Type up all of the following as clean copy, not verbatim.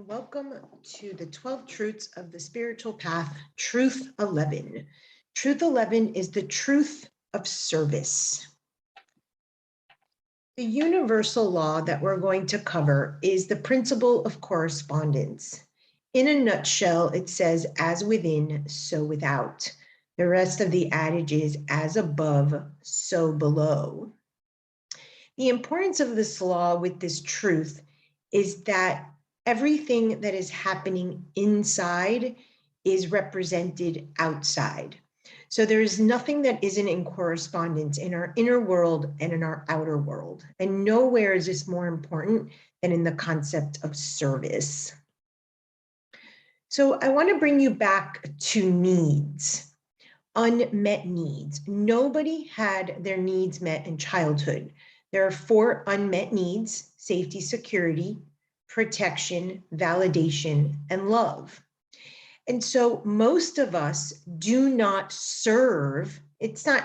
Welcome to the 12 Truths of the Spiritual Path, Truth 11. Truth 11 is the truth of service. The universal law that we're going to cover is the principle of correspondence. In a nutshell, it says, as within, so without. The rest of the adage is, as above, so below. The importance of this law with this truth is that everything that is happening inside is represented outside. So there is nothing that isn't in correspondence in our inner world and in our outer world. And nowhere is this more important than in the concept of service. So I want to bring you back to needs, unmet needs. Nobody had their needs met in childhood. There are 4 unmet needs: safety, security, protection, validation, and love. And so most of us do not serve. It's not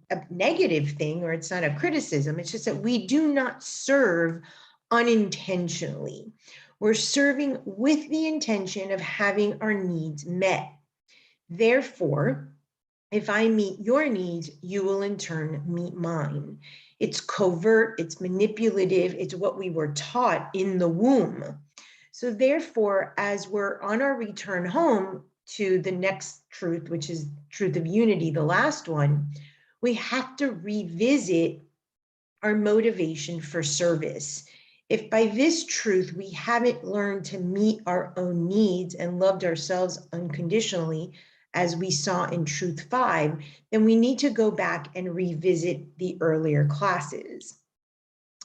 a negative thing or it's not a criticism. It's just that we do not serve unintentionally. We're serving with the intention of having our needs met. Therefore, if I meet your needs, you will in turn meet mine. It's covert, it's manipulative, it's what we were taught in the womb. So therefore, as we're on our return home to the next truth, which is truth of unity, the last one, we have to revisit our motivation for service. If by this truth we haven't learned to meet our own needs and loved ourselves unconditionally, as we saw in Truth 5, then we need to go back and revisit the earlier classes.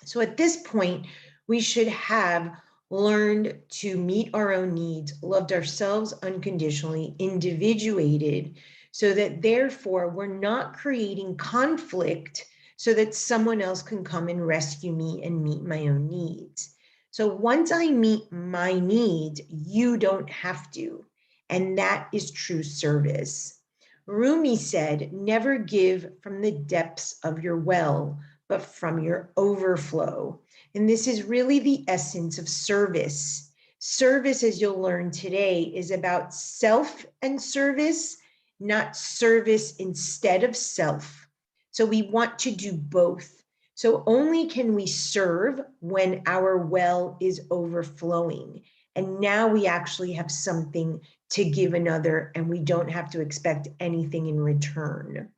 So at this point, we should have learned to meet our own needs, loved ourselves unconditionally, individuated, so that therefore we're not creating conflict so that someone else can come and rescue me and meet my own needs. So once I meet my needs, you don't have to. And that is true service. Rumi said, never give from the depths of your well, but from your overflow. And this is really the essence of service. Service, as you'll learn today, is about self and service, not service instead of self. So we want to do both. So only can we serve when our well is overflowing. And now we actually have something to give another, and we don't have to expect anything in return.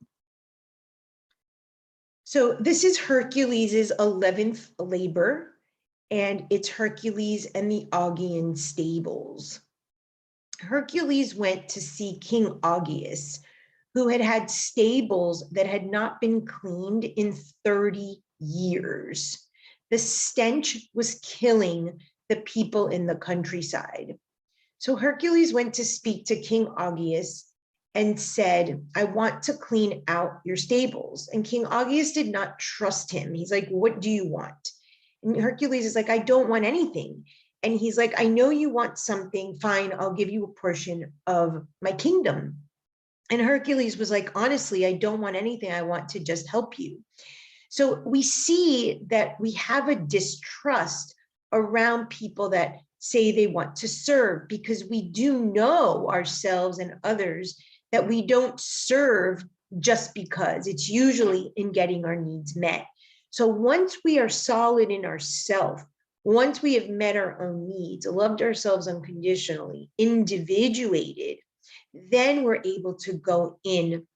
So this is Hercules' 11th labor, and it's Hercules and the Augean Stables. Hercules went to see King Augeas, who had had stables that had not been cleaned in 30 years. The stench was killing the people in the countryside. So Hercules went to speak to King Augeas and said, I want to clean out your stables. And King Augeas did not trust him. He's like, what do you want? And Hercules is like, I don't want anything. And he's like, I know you want something. Fine, I'll give you a portion of my kingdom. And Hercules was like, honestly, I don't want anything. I want to just help you. So we see that we have a distrust around people that say they want to serve, because we do know ourselves and others that we don't serve just because. It's usually in getting our needs met. So once we are solid in ourselves, once we have met our own needs, loved ourselves unconditionally, individuated, then we're able to go in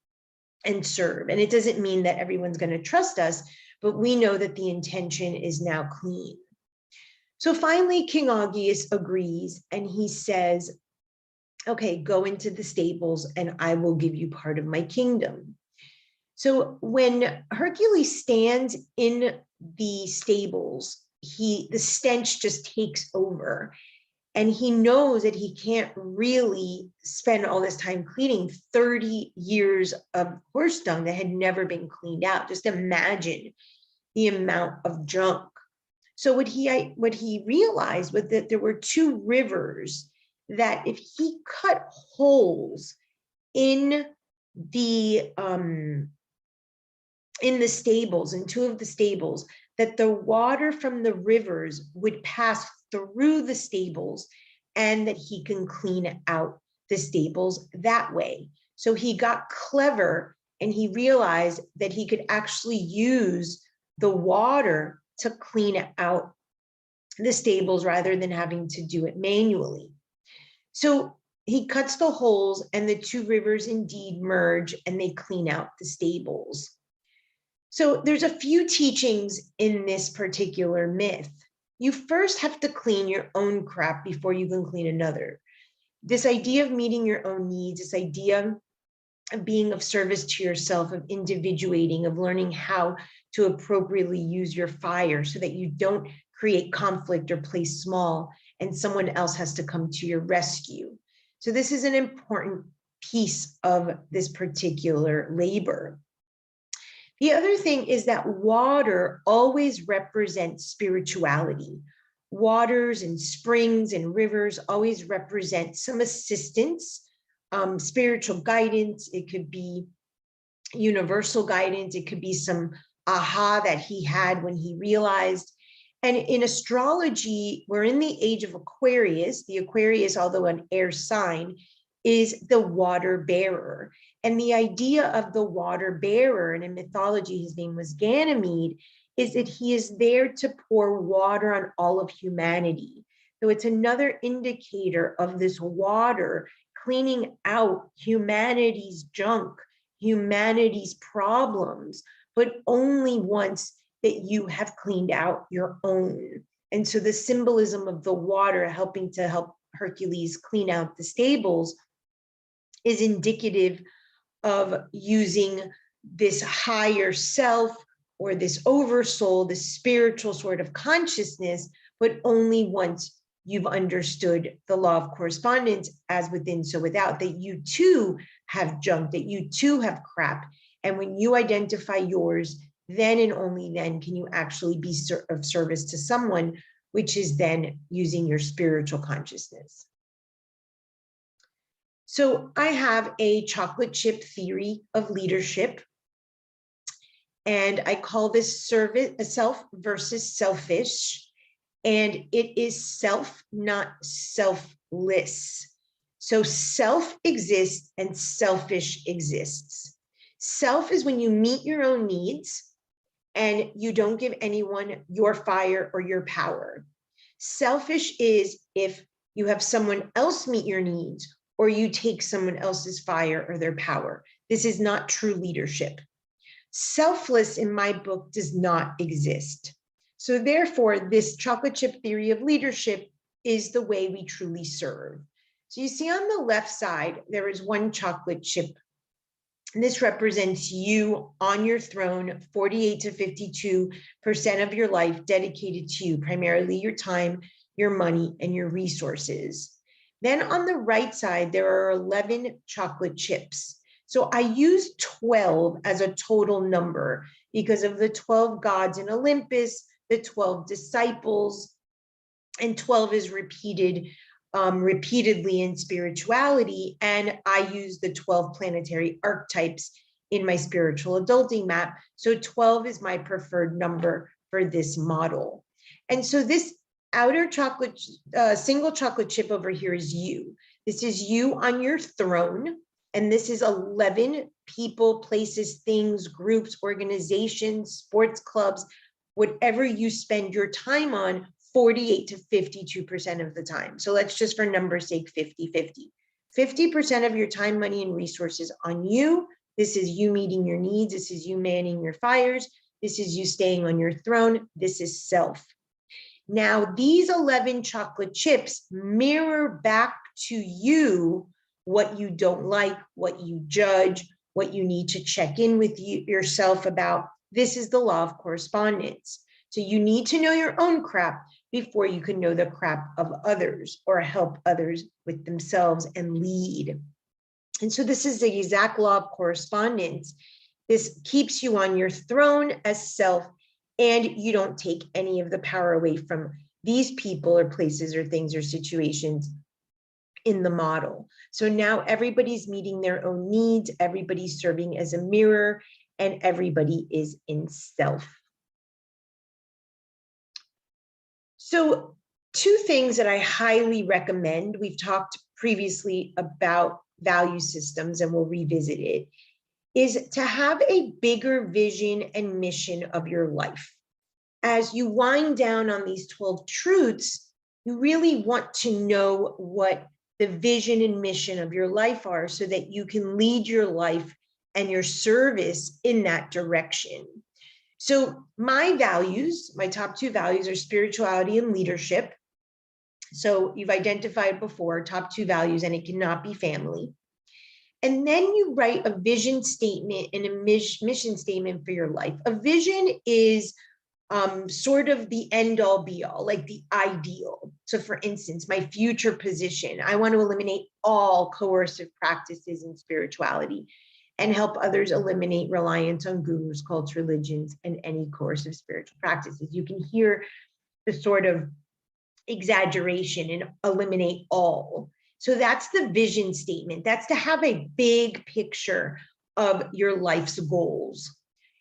and serve. And it doesn't mean that everyone's going to trust us, but we know that the intention is now clean. So finally, King Augeas agrees, and he says, okay, go into the stables and I will give you part of my kingdom. So when Hercules stands in the stables, the stench just takes over, and he knows that he can't really spend all this time cleaning 30 years of horse dung that had never been cleaned out. Just imagine the amount of junk. So what he realized was that there were 2 rivers that if he cut holes in the stables, in 2 of the stables, that the water from the rivers would pass through the stables and that he can clean out the stables that way. So he got clever and he realized that he could actually use the water to clean out the stables rather than having to do it manually. So he cuts the holes and the two rivers indeed merge and they clean out the stables. So there's a few teachings in this particular myth. You first have to clean your own crap before you can clean another. This idea of meeting your own needs, this idea of being of service to yourself, of individuating, of learning how to appropriately use your fire so that you don't create conflict or play small and someone else has to come to your rescue. So this is an important piece of this particular labor. The other thing is that water always represents spirituality. Waters and springs and rivers always represent some assistance, spiritual guidance. It could be universal guidance. It could be some aha that he had when he realized. And in astrology, we're in the age of Aquarius. The Aquarius, although an air sign, is the water bearer. And the idea of the water bearer, and in mythology, his name was Ganymede, is that he is there to pour water on all of humanity. So it's another indicator of this water cleaning out humanity's junk, humanity's problems, but only once that you have cleaned out your own. And so the symbolism of the water helping to help Hercules clean out the stables is indicative of using this higher self or this oversoul, this spiritual sort of consciousness, but only once you've understood the law of correspondence, as within, so without, that you too have junk, that you too have crap. And when you identify yours, then and only then can you actually be of service to someone, which is then using your spiritual consciousness. So I have a chocolate chip theory of leadership, and I call this self versus selfish, and it is self, not selfless. So self exists and selfish exists. Self is when you meet your own needs and you don't give anyone your fire or your power. Selfish is if you have someone else meet your needs or you take someone else's fire or their power. This is not true leadership. Selfless in my book does not exist. So therefore, this chocolate chip theory of leadership is the way we truly serve. So you see on the left side, there is one chocolate chip. And this represents you on your throne, 48 to 52% of your life dedicated to you, primarily your time, your money, and your resources. Then on the right side, there are 11 chocolate chips. So I use 12 as a total number because of the 12 gods in Olympus, the 12 disciples, and 12 is repeated repeatedly in spirituality. And I use the 12 planetary archetypes in my spiritual adulting map. So 12 is my preferred number for this model. And so this outer chocolate, single chocolate chip over here is you. This is you on your throne. And this is 11 people, places, things, groups, organizations, sports clubs, whatever you spend your time on 48 to 52% of the time. So let's just for numbers sake, 50-50. 50% of your time, money, and resources on you. This is you meeting your needs. This is you manning your fires. This is you staying on your throne. This is self. Now, these 11 chocolate chips mirror back to you what you don't like, what you judge, what you need to check in with yourself about. This is the law of correspondence. So you need to know your own crap before you can know the crap of others or help others with themselves and lead. And so this is the exact law of correspondence. This keeps you on your throne as self, and you don't take any of the power away from these people or places or things or situations in the model. So now everybody's meeting their own needs, everybody's serving as a mirror, and everybody is in self. So two things that I highly recommend. We've talked previously about value systems and we'll revisit it, is to have a bigger vision and mission of your life. As you wind down on these 12 truths, you really want to know what the vision and mission of your life are so that you can lead your life and your service in that direction. So my values, my top two values are spirituality and leadership. So you've identified before top two values, and it cannot be family. And then you write a vision statement and a mission statement for your life. A vision is sort of the end all be all, like the ideal. So for instance, my future position, I want to eliminate all coercive practices in spirituality and help others eliminate reliance on gurus, cults, religions, and any coercive spiritual practices. You can hear the sort of exaggeration and eliminate all. So that's the vision statement. That's to have a big picture of your life's goals.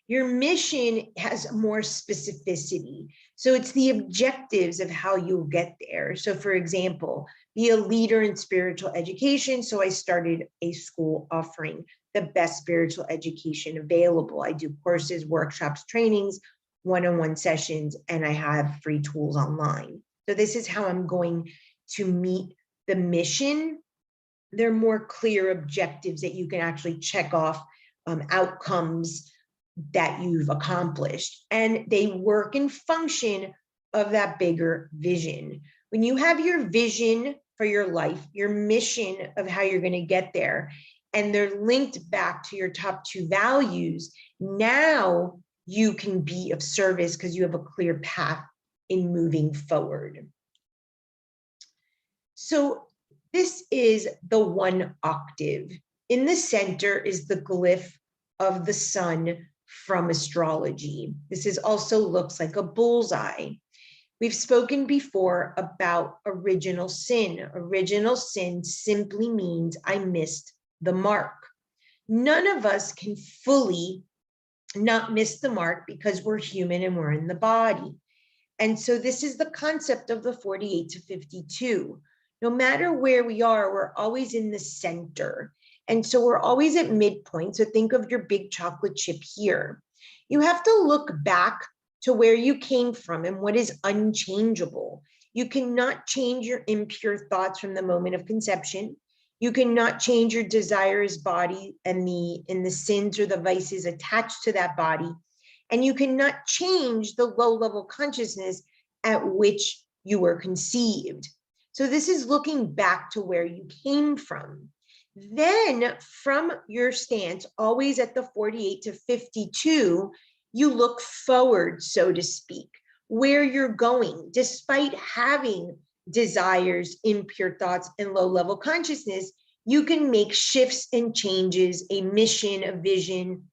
Your mission has more specificity. So it's the objectives of how you'll get there. So for example, be a leader in spiritual education. So I started a school offering the best spiritual education available. I do courses, workshops, trainings, one-on-one sessions, and I have free tools online. So this is how I'm going to meet the mission. There are more clear objectives that you can actually check off, outcomes that you've accomplished, and they work and function of that bigger vision. When you have your vision for your life, your mission of how you're going to get there, and they're linked back to your top two values, now you can be of service because you have a clear path in moving forward. So this is the one octave. In the center is the glyph of the sun from astrology. This also looks like a bullseye. We've spoken before about original sin. Original sin simply means I missed the mark. None of us can fully not miss the mark because we're human and we're in the body. And so this is the concept of the 48 to 52. No matter where we are, we're always in the center. And so we're always at midpoint. So think of your big chocolate chip here. You have to look back to where you came from and what is unchangeable. You cannot change your impure thoughts from the moment of conception. You cannot change your desirous body and the sins or the vices attached to that body. And you cannot change the low-level consciousness at which you were conceived. So this is looking back to where you came from. Then from your stance, always at the 48 to 52, you look forward, so to speak, where you're going, despite having desires, impure thoughts, and low-level consciousness. You can make shifts and changes, a mission, a vision,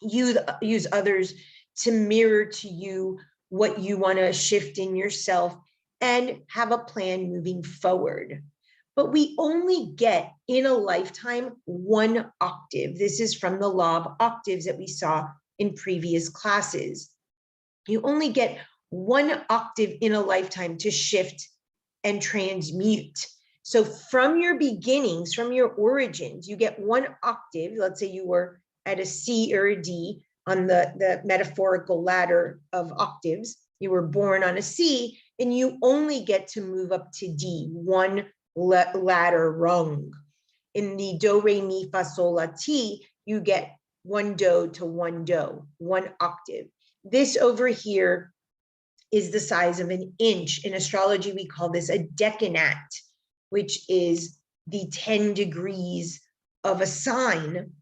use others to mirror to you what you want to shift in yourself and have a plan moving forward. But we only get in a lifetime one octave. This is from the law of octaves that we saw in previous classes. You only get one octave in a lifetime to shift and transmute. So from your beginnings, from your origins, you get one octave. Let's say you were at a C or a D on the metaphorical ladder of octaves. You were born on a C, and you only get to move up to D, one ladder rung. In the do, re, mi, fa, sol, la, ti, you get one do to one do, one octave. This over here is the size of an inch. In astrology, we call this a decanat, which is the 10 degrees of a sign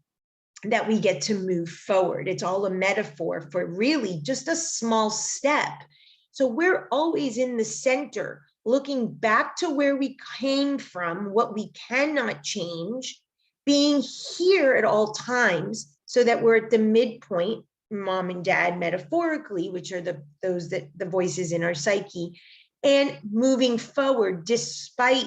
that we get to move forward. It's all a metaphor for really just a small step. So we're always in the center, looking back to where we came from, what we cannot change, being here at all times so that we're at the midpoint, mom and dad metaphorically, which are the voices in our psyche, and moving forward despite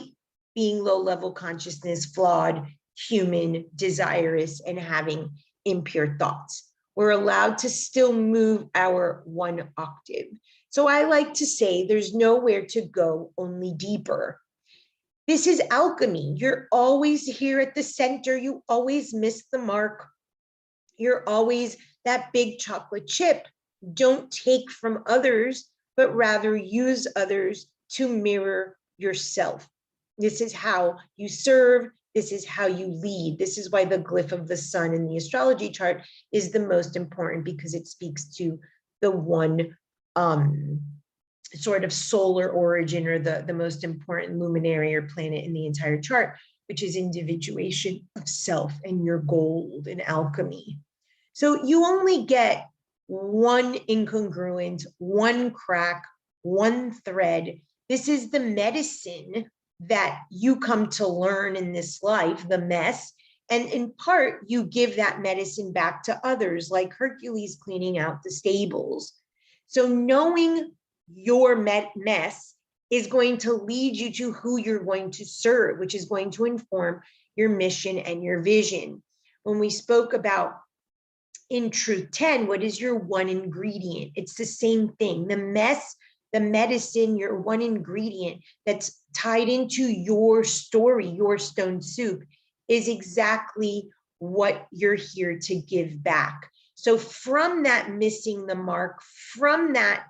being low-level consciousness, flawed, human, desirous, and having impure thoughts. we're allowed to still move our one octave. So I like to say there's nowhere to go, only deeper. This is alchemy. You're always here at the center. You always miss the mark. You're always that big chocolate chip. Don't take from others, but rather use others to mirror yourself. This is how you serve. This is how you lead. This is why the glyph of the sun in the astrology chart is the most important, because it speaks to the one sort of solar origin, or the most important luminary or planet in the entire chart, which is individuation of self and your gold in alchemy. So you only get one incongruent, one crack, one thread. This is the medicine that you come to learn in this life, the mess. And in part, you give that medicine back to others, like Hercules cleaning out the stables. So knowing your mess is going to lead you to who you're going to serve, which is going to inform your mission and your vision. When we spoke about in Truth 10, what is your one ingredient? It's the same thing. The mess, the medicine, your one ingredient that's tied into your story, your stone soup, is exactly what you're here to give back. So from that missing the mark, from that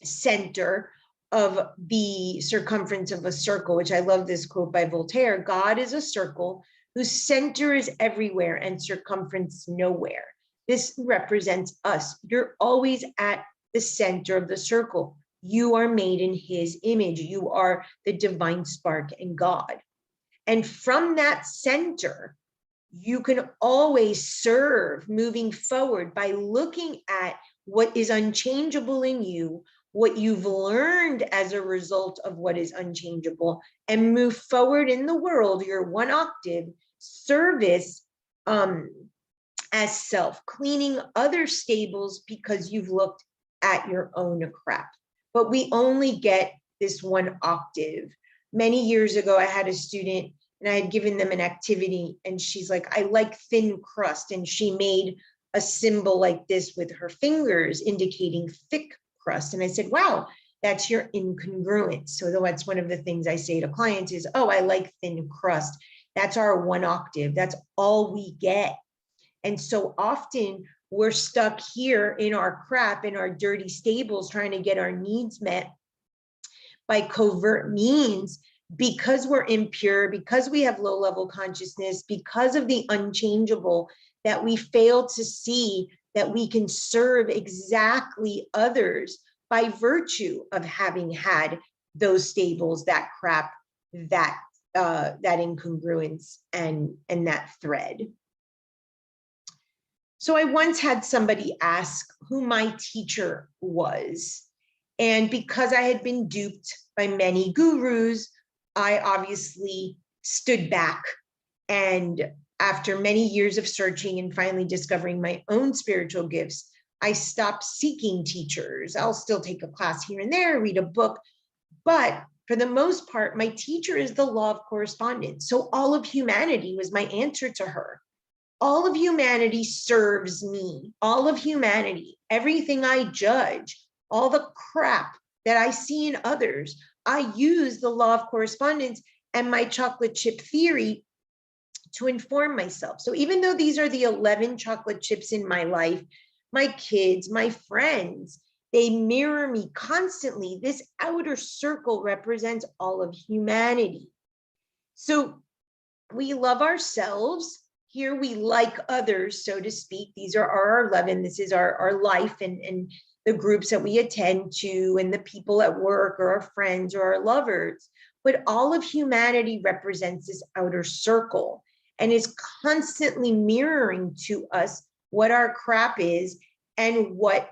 center of the circumference of a circle, which I love this quote by Voltaire, God is a circle whose center is everywhere and circumference nowhere. This represents us. You're always at the center of the circle. You are made in his image. You are the divine spark in God. And from that center, you can always serve moving forward by looking at what is unchangeable in you, what you've learned as a result of what is unchangeable, and move forward in the world, your one octave service as self, cleaning other stables because you've looked at your own crap. But we only get this one octave. Many years ago, I had a student and I had given them an activity, and she's like, I like thin crust. And she made a symbol like this with her fingers indicating thick crust. And I said, wow, that's your incongruence. So that's one of the things I say to clients is, oh, I like thin crust. That's our one octave. That's all we get. And so often we're stuck here in our crap, in our dirty stables, trying to get our needs met by covert means, because we're impure, because we have low level consciousness, because of the unchangeable, that we fail to see that we can serve exactly others by virtue of having had those stables, that crap, that incongruence, and that thread. So I once had somebody ask who my teacher was. And because I had been duped by many gurus, I obviously stood back. And after many years of searching and finally discovering my own spiritual gifts, I stopped seeking teachers. I'll still take a class here and there, read a book. But for the most part, my teacher is the law of correspondence. So all of humanity was my answer to her. All of humanity serves me. All of humanity, everything I judge, all the crap that I see in others, I use the law of correspondence and my chocolate chip theory to inform myself. So even though these are the 11 chocolate chips in my life, my kids, my friends, they mirror me constantly. This outer circle represents all of humanity. So we love ourselves. Here we like others, so to speak. These are our 11. This is our life and the groups that we attend to, and the people at work, or our friends, or our lovers. But all of humanity represents this outer circle and is constantly mirroring to us what our crap is and what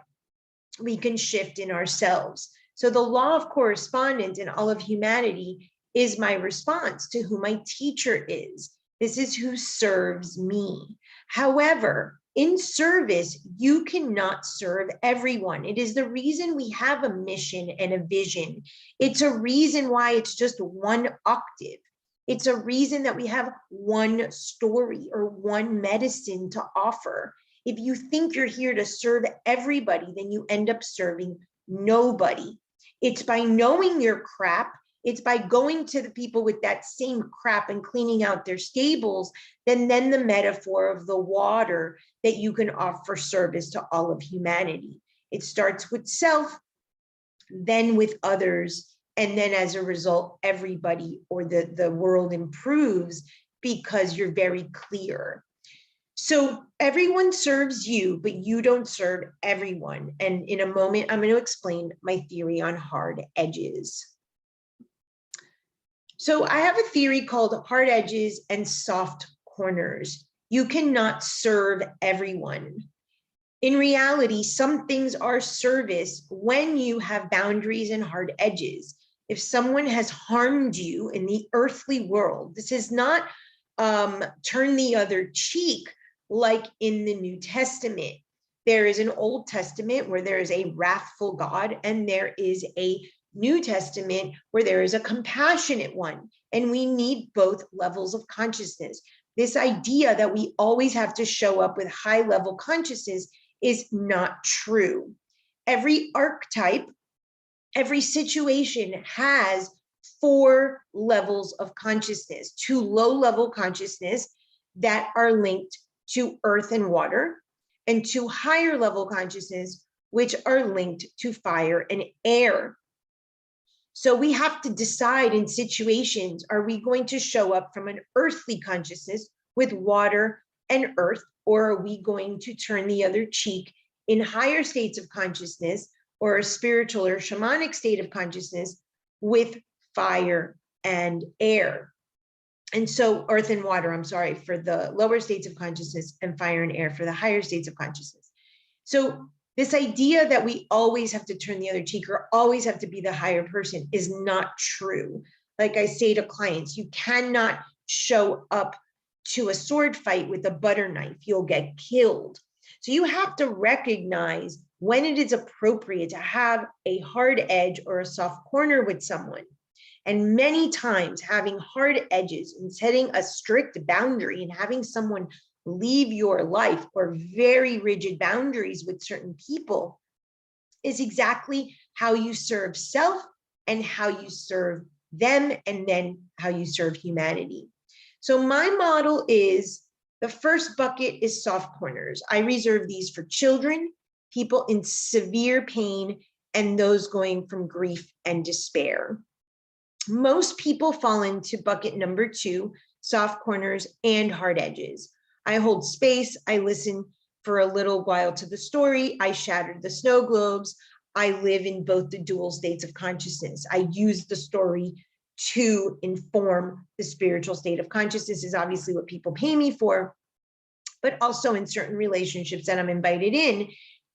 we can shift in ourselves. So the law of correspondence in all of humanity is my response to who my teacher is. This is who serves me. However, in service, you cannot serve everyone. It is the reason we have a mission and a vision. It's a reason why it's just one octave. It's a reason that we have one story or one medicine to offer. If you think you're here to serve everybody, then you end up serving nobody. It's by knowing your crap, it's by going to the people with that same crap and cleaning out their stables, then the metaphor of the water that you can offer service to all of humanity. It starts with self, then with others, and then as a result, everybody or the world improves because you're very clear. So everyone serves you, but you don't serve everyone. And in a moment, I'm going to explain my theory on hard edges. So I have a theory called hard edges and soft corners. You cannot serve everyone. In reality, some things are service when you have boundaries and hard edges. If someone has harmed you in the earthly world, this is not turn the other cheek like in the New Testament. There is an Old Testament where there is a wrathful God, and there is a New Testament where there is a compassionate one, and we need both levels of consciousness. This idea that we always have to show up with high level consciousness is not true. Every archetype, every situation has 4 levels of consciousness: 2 low level consciousness that are linked to earth and water, and 2 higher level consciousness, which are linked to fire and air. So we have to decide in situations, are we going to show up from an earthly consciousness with water and earth, or are we going to turn the other cheek in higher states of consciousness or a spiritual or shamanic state of consciousness with fire and air? And so earth and water, I'm sorry, for the lower states of consciousness, and fire and air for the higher states of consciousness. So this idea that we always have to turn the other cheek or always have to be the higher person is not true. Like I say to clients, you cannot show up to a sword fight with a butter knife. You'll get killed. So you have to recognize when it is appropriate to have a hard edge or a soft corner with someone. And many times having hard edges and setting a strict boundary and having someone leave your life, or very rigid boundaries with certain people, is exactly how you serve self and how you serve them, and then how you serve humanity. So my model is, the first bucket is soft corners. I reserve these for children, people in severe pain, and those going from grief and despair. Most people fall into bucket number 2, soft corners and hard edges. I hold space, I listen for a little while to the story, I shattered the snow globes, I live in both the dual states of consciousness. I use the story to inform the spiritual state of consciousness, is obviously what people pay me for, but also in certain relationships that I'm invited in.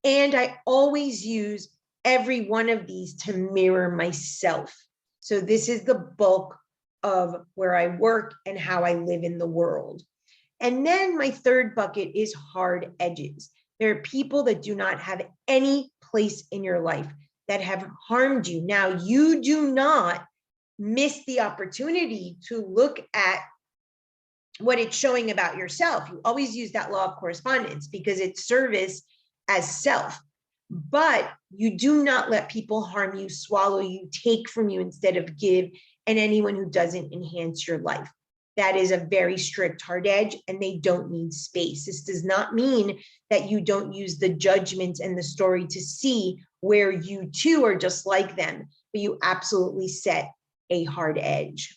And I always use every one of these to mirror myself. So this is the bulk of where I work and how I live in the world. And then my third bucket is hard edges. There are people that do not have any place in your life, that have harmed you. Now, you do not miss the opportunity to look at what it's showing about yourself. You always use that law of correspondence because it's service as self. But you do not let people harm you, swallow you, take from you instead of give, and anyone who doesn't enhance your life. That is a very strict hard edge, and they don't need space. This does not mean that you don't use the judgments and the story to see where you too are just like them, but you absolutely set a hard edge.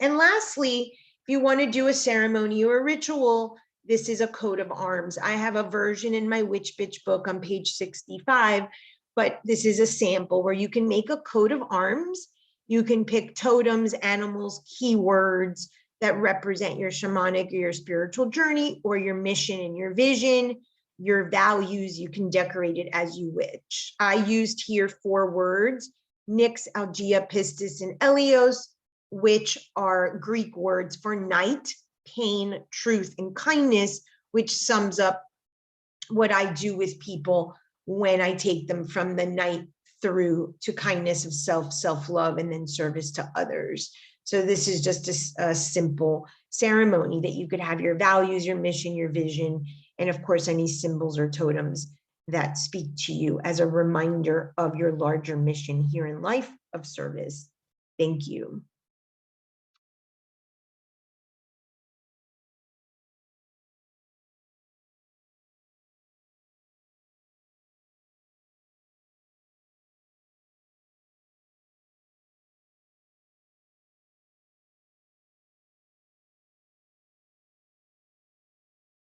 And lastly, if you want to do a ceremony or a ritual, this is a coat of arms. I have a version in my Witch Bitch book on page 65, but this is a sample where you can make a coat of arms. You can pick totems, animals, keywords that represent your shamanic or your spiritual journey, or your mission and your vision, your values. You can decorate it as you wish. I used here 4 words: Nyx, Algea, Pistis, and Elios, which are Greek words for night, pain, truth, and kindness, which sums up what I do with people when I take them from the night through to kindness of self, self-love, and then service to others. So this is just a simple ceremony that you could have your values, your mission, your vision, And of course, any symbols or totems that speak to you as a reminder of your larger mission here in life of service. Thank you.